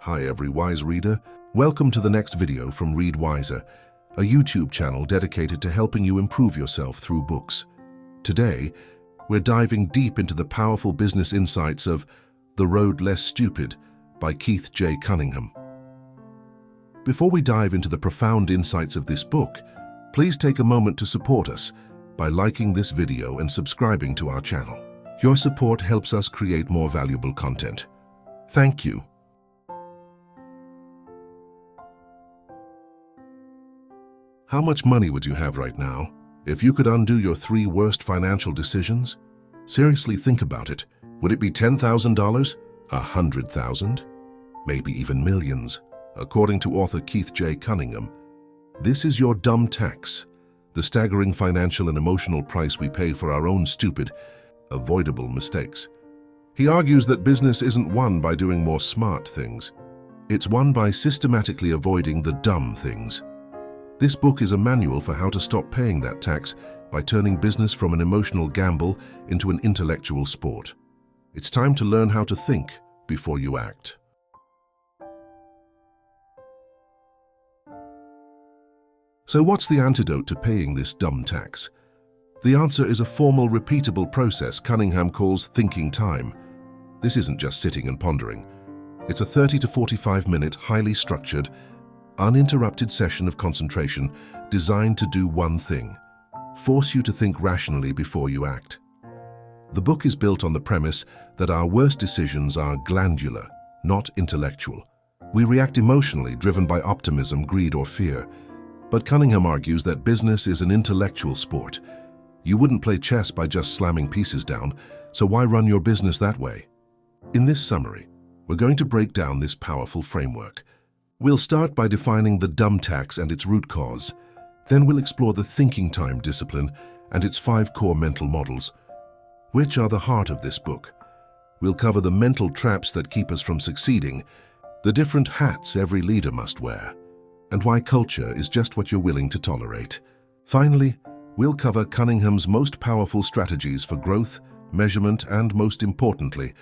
Hi every wise reader, welcome to the next video from Read Wiser, a YouTube channel dedicated to helping you improve yourself through books. Today, we're diving deep into the powerful business insights of The Road Less Stupid by Keith J. Cunningham. Before we dive into the profound insights of this book, please take a moment to support us by liking this video and subscribing to our channel. Your support helps us create more valuable content. Thank you. How much money would you have right now if you could undo your 3 worst financial decisions? Seriously, think about it. Would it be $10,000? $100,000? Maybe even millions? According to author Keith J. Cunningham, this is your dumb tax, the staggering financial and emotional price we pay for our own stupid, avoidable mistakes. He argues that business isn't won by doing more smart things. It's won by systematically avoiding the dumb things. This book is a manual for how to stop paying that tax by turning business from an emotional gamble into an intellectual sport. It's time to learn how to think before you act. So what's the antidote to paying this dumb tax? The answer is a formal, repeatable process Cunningham calls thinking time. This isn't just sitting and pondering. It's a 30 to 45-minute, highly structured, uninterrupted session of concentration designed to do one thing: force you to think rationally before you act. The book is built on the premise that our worst decisions are glandular, not intellectual. We react emotionally, driven by optimism, greed, or fear. But Cunningham argues that business is an intellectual sport. You wouldn't play chess by just slamming pieces down, so why run your business that way? In this summary, we're going to break down this powerful framework. We'll start by defining the dumb tax and its root cause. Then we'll explore the thinking time discipline and its 5 core mental models, which are the heart of this book. We'll cover the mental traps that keep us from succeeding, the different hats every leader must wear, and why culture is just what you're willing to tolerate. Finally, we'll cover Cunningham's most powerful strategies for growth, measurement, and most importantly,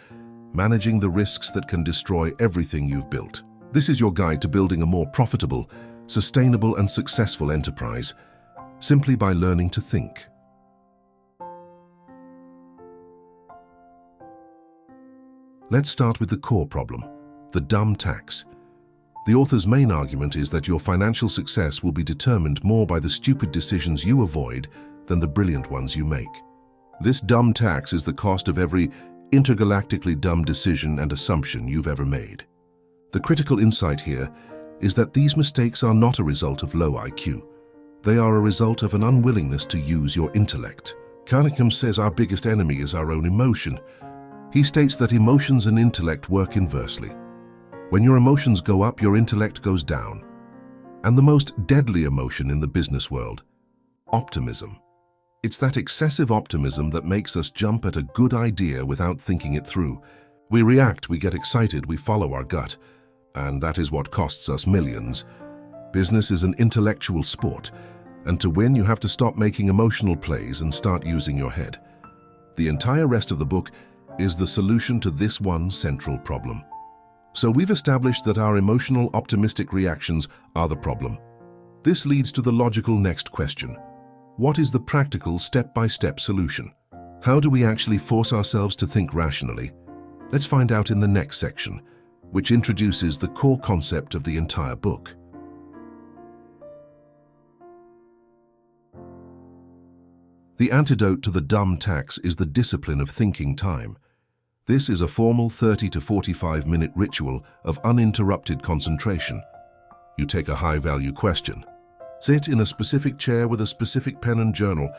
managing the risks that can destroy everything you've built. This is your guide to building a more profitable, sustainable, and successful enterprise, simply by learning to think. Let's start with the core problem, the dumb tax. The author's main argument is that your financial success will be determined more by the stupid decisions you avoid than the brilliant ones you make. This dumb tax is the cost of every intergalactically dumb decision and assumption you've ever made. The critical insight here is that these mistakes are not a result of low IQ. They are a result of an unwillingness to use your intellect. Cunningham says our biggest enemy is our own emotion. He states that emotions and intellect work inversely. When your emotions go up, your intellect goes down. And the most deadly emotion in the business world: optimism. It's that excessive optimism that makes us jump at a good idea without thinking it through. We react, we get excited, we follow our gut. And that is what costs us millions. Business is an intellectual sport, and to win you have to stop making emotional plays and start using your head. The entire rest of the book is the solution to this one central problem. So we've established that our emotional, optimistic reactions are the problem. This leads to the logical next question. What is the practical, step-by-step solution? How do we actually force ourselves to think rationally? Let's find out in the next section, which introduces the core concept of the entire book. The antidote to the dumb tax is the discipline of thinking time. This is a formal 30 to 45-minute ritual of uninterrupted concentration. You take a high-value question, sit in a specific chair with a specific pen and journal,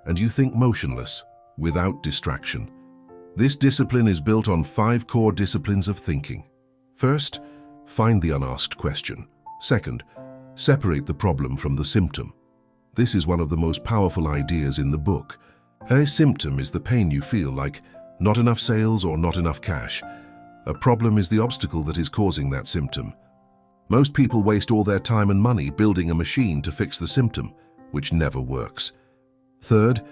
and you think motionless, without distraction. This discipline is built on 5 core disciplines of thinking. First, find the unasked question. Second, separate the problem from the symptom. This is one of the most powerful ideas in the book. A symptom is the pain you feel, like not enough sales or not enough cash. A problem is the obstacle that is causing that symptom. Most people waste all their time and money building a machine to fix the symptom, which never works. Third,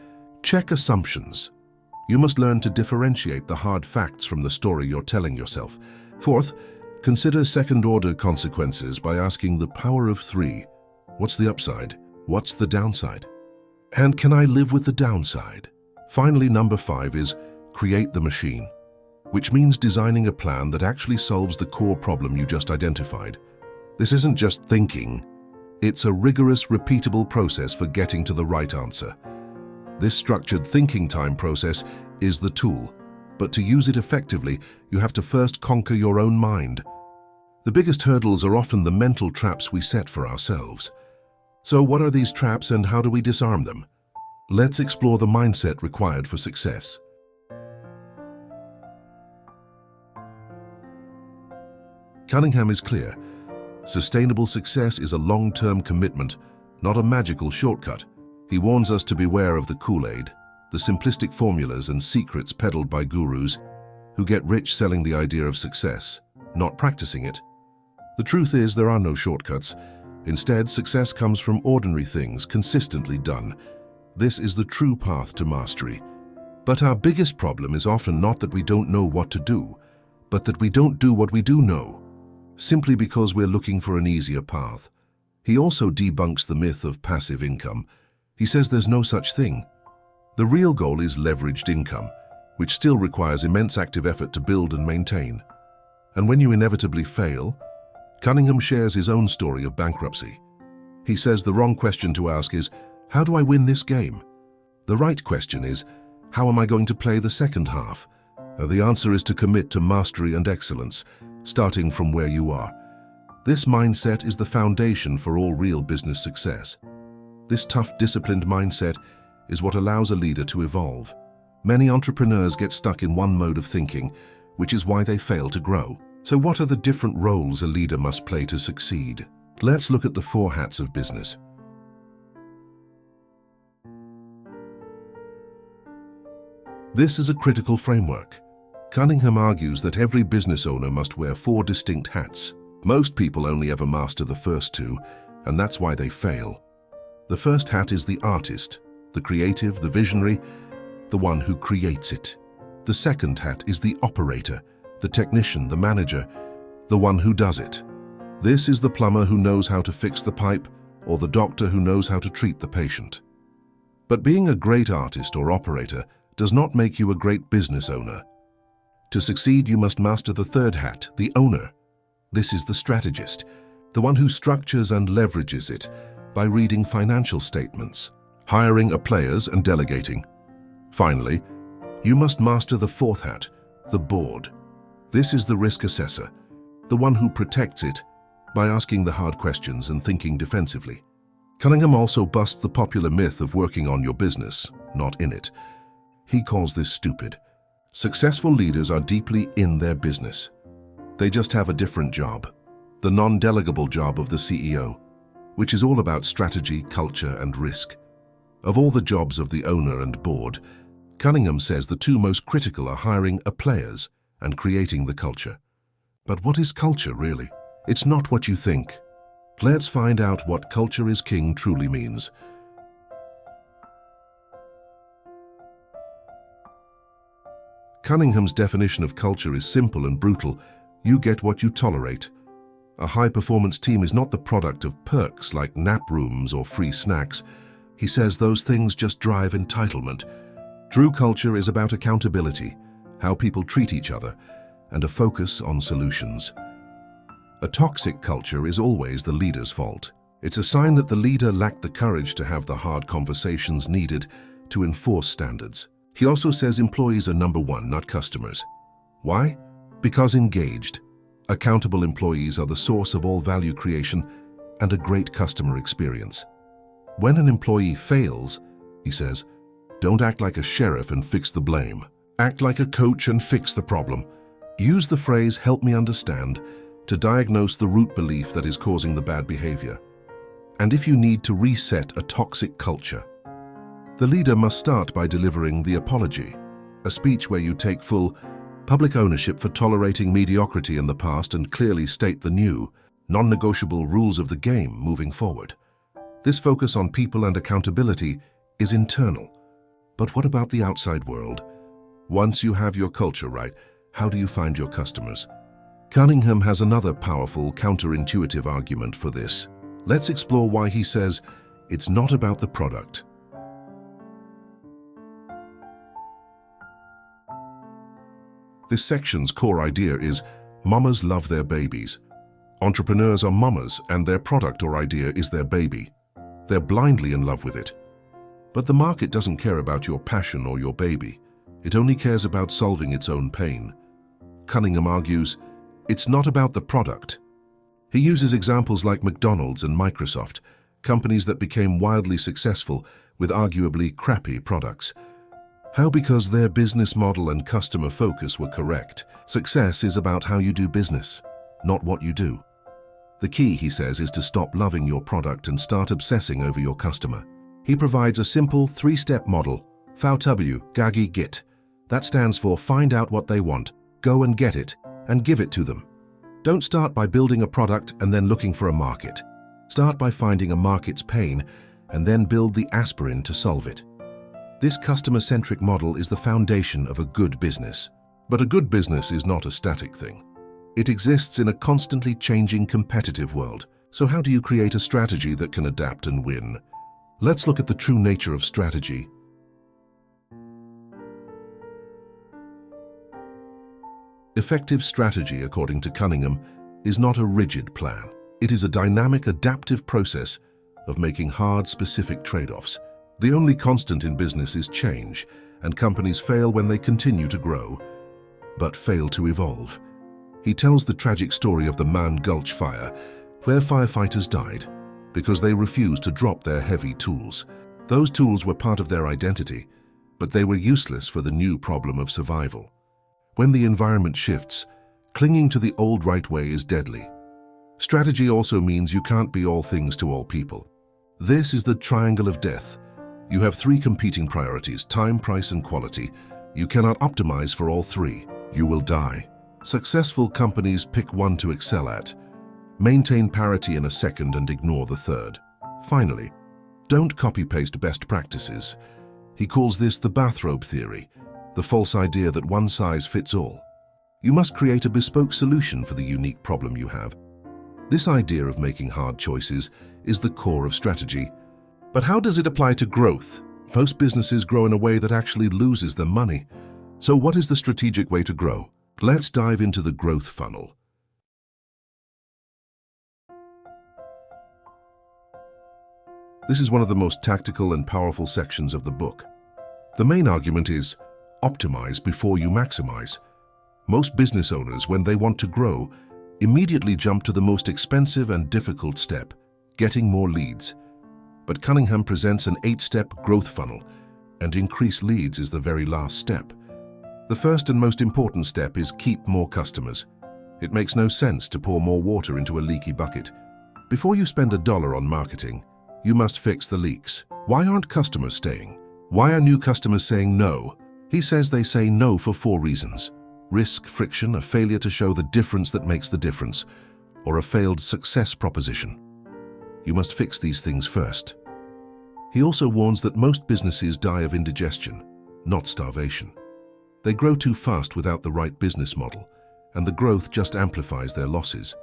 check assumptions. You must learn to differentiate the hard facts from the story you're telling yourself. Fourth, Consider second-order consequences by asking the power of three. What's the upside? What's the downside? And can I live with the downside? Finally, number 5 is create the machine, which means designing a plan that actually solves the core problem you just identified. This isn't just thinking. It's a rigorous, repeatable process for getting to the right answer. This structured thinking time process is the tool, but to use it effectively, you have to first conquer your own mind. The biggest hurdles are often the mental traps we set for ourselves. So what are these traps and how do we disarm them? Let's explore the mindset required for success. Cunningham is clear. Sustainable success is a long-term commitment, not a magical shortcut. He warns us to beware of the Kool-Aid, the simplistic formulas and secrets peddled by gurus who get rich selling the idea of success, not practicing it. The truth is there are no shortcuts. Instead, success comes from ordinary things consistently done. This is the true path to mastery. But our biggest problem is often not that we don't know what to do, but that we don't do what we do know, simply because we're looking for an easier path. He also debunks the myth of passive income. He says there's no such thing. The real goal is leveraged income, which still requires immense active effort to build and maintain. And when you inevitably fail, Cunningham shares his own story of bankruptcy. He says the wrong question to ask is, how do I win this game? The right question is, how am I going to play the second half? The answer is to commit to mastery and excellence, starting from where you are. This mindset is the foundation for all real business success. This tough, disciplined mindset is what allows a leader to evolve. Many entrepreneurs get stuck in one mode of thinking, which is why they fail to grow. So what are the different roles a leader must play to succeed? Let's look at the 4 hats of business. This is a critical framework. Cunningham argues that every business owner must wear 4 distinct hats. Most people only ever master the first 2, and that's why they fail. The first hat is the artist, the creative, the visionary, the one who creates it. The second hat is the operator, the technician, the manager, the one who does it. This is the plumber who knows how to fix the pipe, or the doctor who knows how to treat the patient. But being a great artist or operator does not make you a great business owner. To succeed, you must master the third hat, the owner. This is the strategist, the one who structures and leverages it by reading financial statements, hiring players and delegating. Finally, you must master the fourth hat, the board. This is the risk assessor, the one who protects it by asking the hard questions and thinking defensively. Cunningham also busts the popular myth of working on your business, not in it. He calls this stupid. Successful leaders are deeply in their business. They just have a different job, the non-delegable job of the CEO, which is all about strategy, culture, and risk. Of all the jobs of the owner and board, Cunningham says the 2 most critical are hiring players and creating the culture. But what is culture, really? It's not what you think. Let's find out what culture is king truly means. Cunningham's definition of culture is simple and brutal. You get what you tolerate. A high-performance team is not the product of perks like nap rooms or free snacks. He says those things just drive entitlement. True culture is about accountability, how people treat each other, and a focus on solutions. A toxic culture is always the leader's fault. It's a sign that the leader lacked the courage to have the hard conversations needed to enforce standards. He also says employees are number 1, not customers. Why? Because engaged, accountable employees are the source of all value creation and a great customer experience. When an employee fails, he says, don't act like a sheriff and fix the blame. Act like a coach and fix the problem. Use the phrase, help me understand, to diagnose the root belief that is causing the bad behavior. And if you need to reset a toxic culture, the leader must start by delivering the apology, a speech where you take full, public ownership for tolerating mediocrity in the past and clearly state the new, non-negotiable rules of the game moving forward. This focus on people and accountability is internal. But what about the outside world? Once you have your culture right, how do you find your customers? Cunningham has another powerful, counterintuitive argument for this. Let's explore why he says it's not about the product. This section's core idea is mamas love their babies. Entrepreneurs are mamas, and their product or idea is their baby. They're blindly in love with it. But the market doesn't care about your passion or your baby. It only cares about solving its own pain. Cunningham argues, it's not about the product. He uses examples like McDonald's and Microsoft, companies that became wildly successful with arguably crappy products. How? Because their business model and customer focus were correct. Success is about how you do business, not what you do. The key, he says, is to stop loving your product and start obsessing over your customer. He provides a simple 3-step model, FOW, GAGI, GIT. That stands for find out what they want, go and get it, and give it to them. Don't start by building a product and then looking for a market. Start by finding a market's pain and then build the aspirin to solve it. This customer-centric model is the foundation of a good business. But a good business is not a static thing. It exists in a constantly changing competitive world. So how do you create a strategy that can adapt and win? Let's look at the true nature of strategy. Effective strategy, according to Cunningham, is not a rigid plan. It is a dynamic, adaptive process of making hard, specific trade-offs. The only constant in business is change, and companies fail when they continue to grow, but fail to evolve. He tells the tragic story of the Man Gulch fire, where firefighters died because they refused to drop their heavy tools. Those tools were part of their identity, but they were useless for the new problem of survival. When the environment shifts, clinging to the old right way is deadly. Strategy also means you can't be all things to all people. This is the triangle of death. You have 3 competing priorities: time, price, and quality. You cannot optimize for all 3. You will die. Successful companies pick one to excel at, maintain parity in a second, and ignore the third. Finally, don't copy-paste best practices. He calls this the bathrobe theory, the false idea that one size fits all. You must create a bespoke solution for the unique problem you have. This idea of making hard choices is the core of strategy. But how does it apply to growth? Most businesses grow in a way that actually loses them money. So what is the strategic way to grow? Let's dive into the growth funnel. This is one of the most tactical and powerful sections of the book. The main argument is optimize before you maximize. Most business owners, when they want to grow, immediately jump to the most expensive and difficult step, getting more leads. But Cunningham presents an 8-step growth funnel, and increase leads is the very last step. The first and most important step is keep more customers. It makes no sense to pour more water into a leaky bucket. Before you spend $1 on marketing, you must fix the leaks. Why aren't customers staying? Why are new customers saying no? He says they say no for 4 reasons: risk, friction, a failure to show the difference that makes the difference, or a failed success proposition. You must fix these things first. He also warns that most businesses die of indigestion, not starvation. They grow too fast without the right business model, and the growth just amplifies their losses.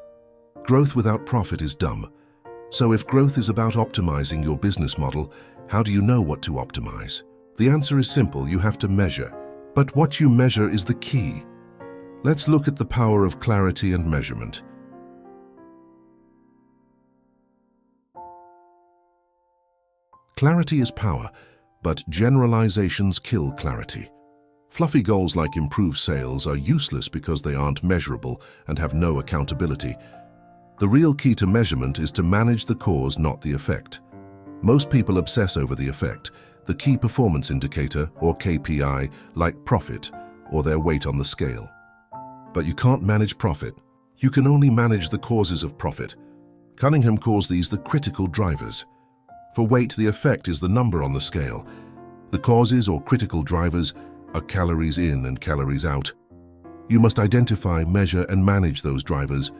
Growth without profit is dumb. So if growth is about optimizing your business model, how do you know what to optimize? The answer is simple: you have to measure. But what you measure is the key. Let's look at the power of clarity and measurement. Clarity is power, but generalizations kill clarity. Fluffy goals like improve sales are useless because they aren't measurable and have no accountability. The real key to measurement is to manage the cause, not the effect. Most people obsess over the effect, the key performance indicator or KPI, like profit or their weight on the scale. But you can't manage profit. You can only manage the causes of profit. Cunningham calls these the critical drivers. For weight, the effect is the number on the scale. The causes or critical drivers are calories in and calories out. You must identify, measure, and manage those drivers,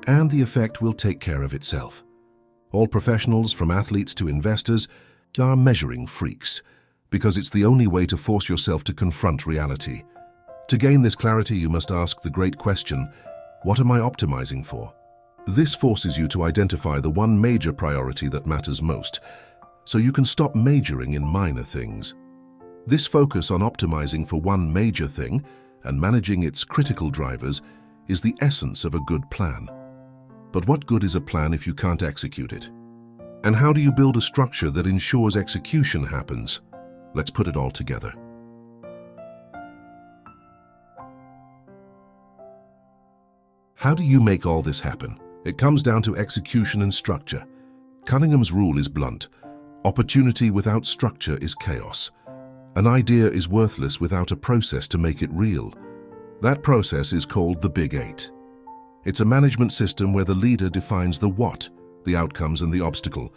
and the effect will take care of itself. All professionals, from athletes to investors, are measuring freaks, because it's the only way to force yourself to confront reality. To gain this clarity, you must ask the great question: What am I optimizing for? This forces you to identify the one major priority that matters most, so you can stop majoring in minor things. This focus on optimizing for one major thing and managing its critical drivers is the essence of a good plan. But what good is a plan if you can't execute it? And how do you build a structure that ensures execution happens? Let's put it all together. How do you make all this happen? It comes down to execution and structure. Cunningham's rule is blunt. Opportunity without structure is chaos. An idea is worthless without a process to make it real. That process is called the Big Eight. It's a management system where the leader defines the what, the outcomes and the obstacle,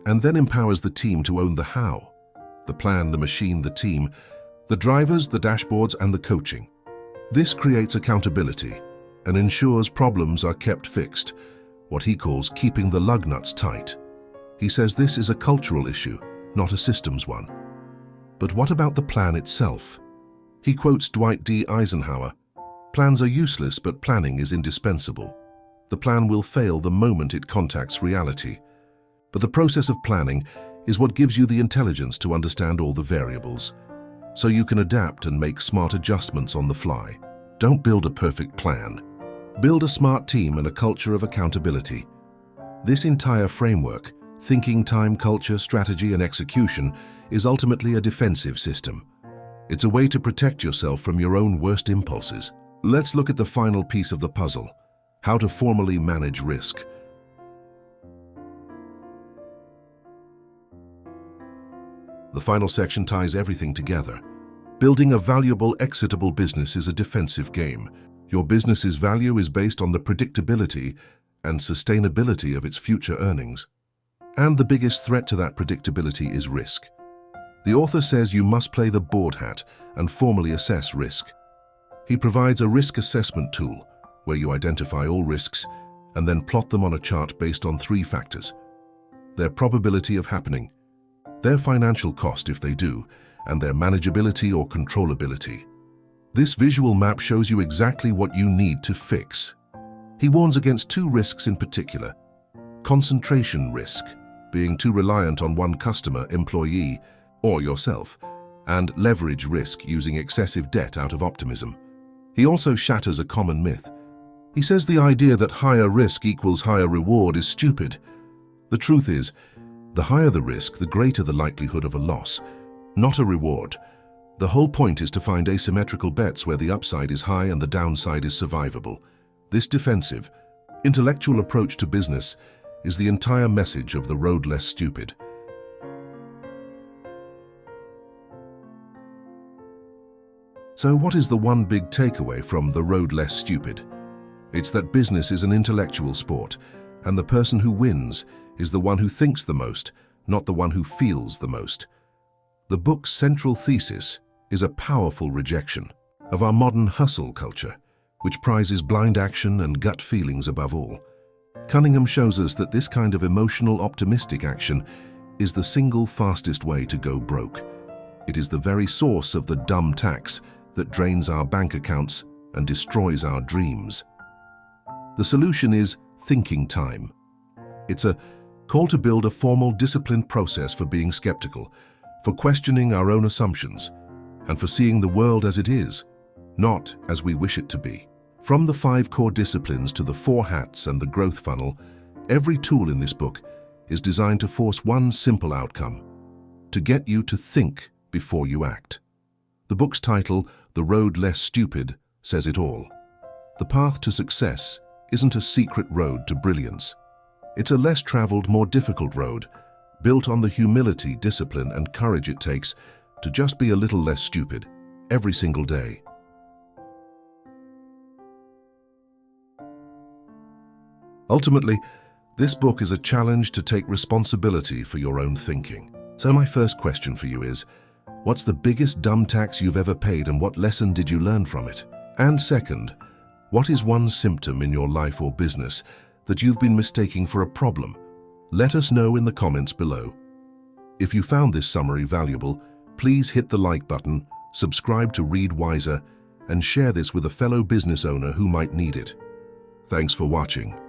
and then empowers the team to own the how. The plan, the machine, the team, the drivers, the dashboards, and the coaching. This creates accountability and ensures problems are kept fixed, what he calls keeping the lug nuts tight. He says this is a cultural issue, not a systems one. But what about the plan itself? He quotes Dwight D. Eisenhower, "Plans are useless, but planning is indispensable. The plan will fail the moment it contacts reality. But the process of planning is what gives you the intelligence to understand all the variables, so you can adapt and make smart adjustments on the fly. Don't build a perfect plan. Build a smart team and a culture of accountability." This entire framework, thinking, time, culture, strategy, and execution, is ultimately a defensive system. It's a way to protect yourself from your own worst impulses. Let's look at the final piece of the puzzle: how to formally manage risk. The final section ties everything together. Building a valuable, exitable business is a defensive game. Your business's value is based on the predictability and sustainability of its future earnings. And the biggest threat to that predictability is risk. The author says you must play the board hat and formally assess risk. He provides a risk assessment tool where you identify all risks and then plot them on a chart based on 3 factors: their probability of happening, their financial cost if they do, and their manageability or controllability. This visual map shows you exactly what you need to fix. He warns against 2 risks in particular: concentration risk, being too reliant on one customer, employee, or yourself, and leverage risk, using excessive debt out of optimism. He also shatters a common myth. He says the idea that higher risk equals higher reward is stupid. The truth is, the higher the risk, the greater the likelihood of a loss, not a reward. The whole point is to find asymmetrical bets where the upside is high and the downside is survivable. This defensive, intellectual approach to business is the entire message of The Road Less Stupid. So what is the one big takeaway from The Road Less Stupid? It's that business is an intellectual sport, and the person who wins is the one who thinks the most, not the one who feels the most. The book's central thesis is a powerful rejection of our modern hustle culture, which prizes blind action and gut feelings above all. Cunningham shows us that this kind of emotional, optimistic action is the single fastest way to go broke. It is the very source of the dumb tax that drains our bank accounts and destroys our dreams. The solution is thinking time. It's a call to build a formal, disciplined process for being skeptical, for questioning our own assumptions, and for seeing the world as it is, not as we wish it to be. From the 5 core disciplines to the 4 hats and the growth funnel, every tool in this book is designed to force one simple outcome: to get you to think before you act. The book's title, The Road Less Stupid, says it all. The path to success isn't a secret road to brilliance. It's a less traveled, more difficult road, built on the humility, discipline, and courage it takes to just be a little less stupid every single day. Ultimately, this book is a challenge to take responsibility for your own thinking. So my first question for you is, what's the biggest dumb tax you've ever paid, and what lesson did you learn from it? And second, what is one symptom in your life or business that you've been mistaking for a problem? Let us know in the comments below. If you found this summary valuable, please hit the like button, subscribe to Read Wiser, and share this with a fellow business owner who might need it. Thanks for watching.